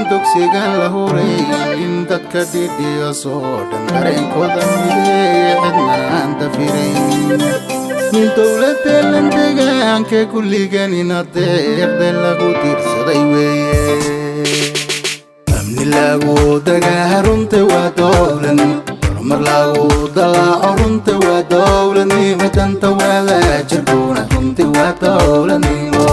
dugsigan la horeyn dadka dhidiga soo dhan dareenkooda mideeye cidna aan dafirayn min dowladda landegaanka kulligan ina deeqda lagu diirsaday weeye amni lagu dagaa runta waa dowladnimo horumar lagu dalaaco runta waa dowladnimo danta wadaajirkuna runti waa dowladnimo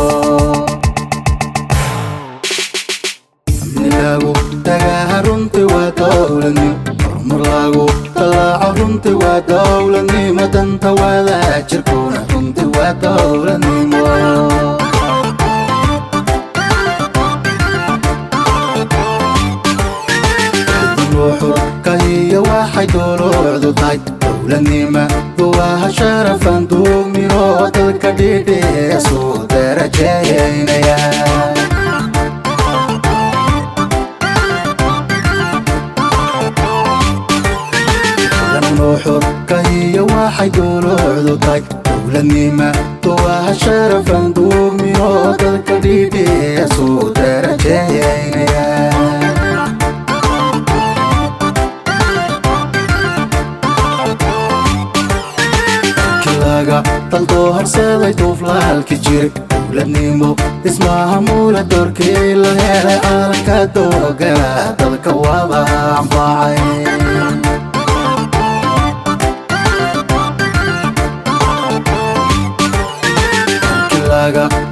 lagu dagaa runti waa dowladnimo horumar lagu dalaaco runti waa dowladnimo danta wadaajirkuna runti waa dowladnimo kahiya waxay duluucdu tahay dowladnimadu waa sharafan duumino dadka dhidhiisu darajaynaya kahiya waxay duluucdu tahay dowladnimadu waa sharafan duumino dadka dhidhiisu darajaynaya daldo horseeday duuflaalki jiray dowladnimo ismaha muula doorkii la helay caalanka doogana dadka wada anfacay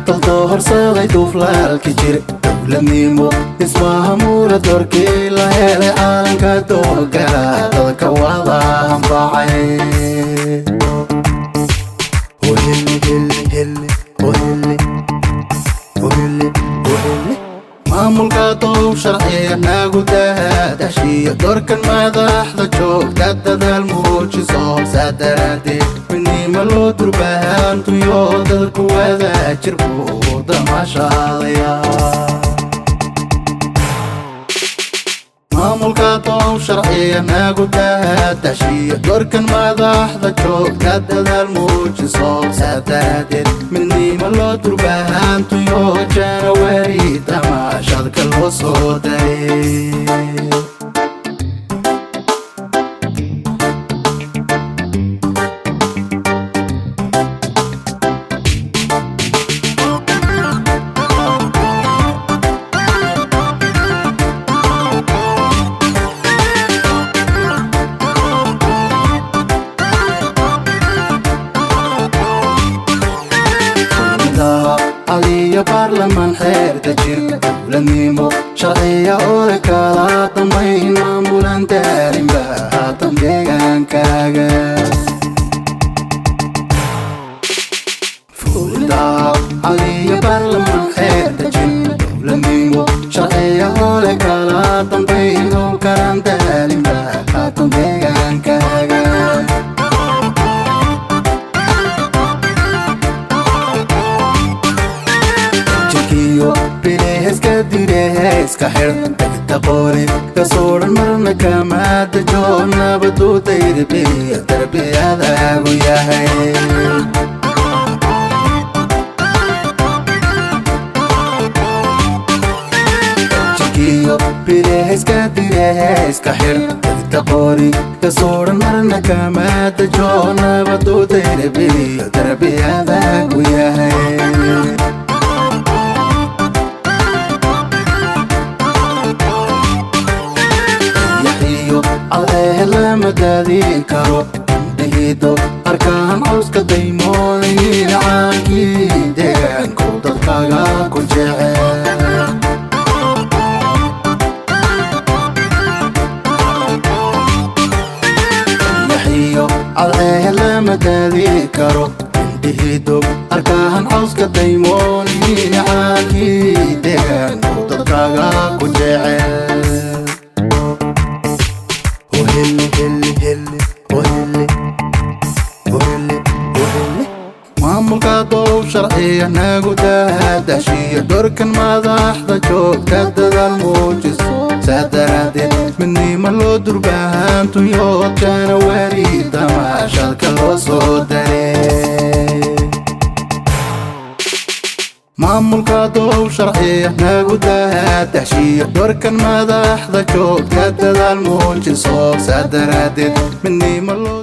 daldo horseeday duuflaalki jiray dowladnimo ismaha muula doorkii la helay caalanka doogana dadka wada anfacay maamulka doow sharciga nagu daadashiya doorkan madaxda joogta dadaal muujiso saa daraadeed midnimo loo durbahaantuyo dadku wadaajir buu damaashaadaya maamulka doow sharciga nagu daadashiya doorkan madaxda joogta dadaal muujiso saa daraadeed midnimo loo durbahaantuyo janawari damaashadka loo soo daray aliya baarlamaan xeer dajir dowladnimo sharciya oo kala dambayn maamulan daarinba haatan deegaankaaga aliya baarlamaan xeer dajir dowladnimo sharciya oo kala dambayn oo kalan daarinba haatan deegaankaaga bileheska direheska xir degta qoori kasooran marna kamaadajo nabadu dayribiya darbiyadaagu yahay jikiyo bileheska direheska xir degta qoori kasooran marna kamaadajo nabadu dayribiya darbiyadaagu yahay lama daadin karo indhahiido arkaan cawska daymooyin caankii deegaanku dadkaga ku jecel yaxiyo cadcehe lama daadin karo indhahiido arkaan cawska daymooyin caankii deegaanku dadkaga ku jecel maamulka doow sharciga nagu daadashiya doorkan madaxda joogta dadaal muujiso saa daraadeed midnimo loo durbahaantuyo janawari damaashadka loo soo daray maamulka doow sharciya nagu daa taxshiya doorkan madaxda joogta dadaal muujiso saa daraadeed midnimo loo